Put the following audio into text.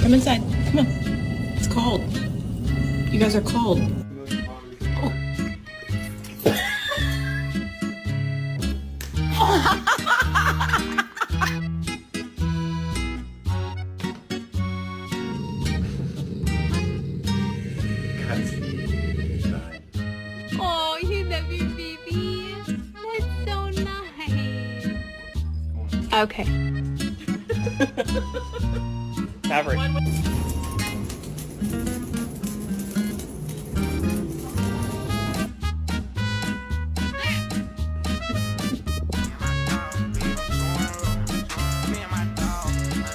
Come inside. Come on. It's cold. You guys are cold. Oh. Oh, you love your baby. That's so nice. Okay. Maverick.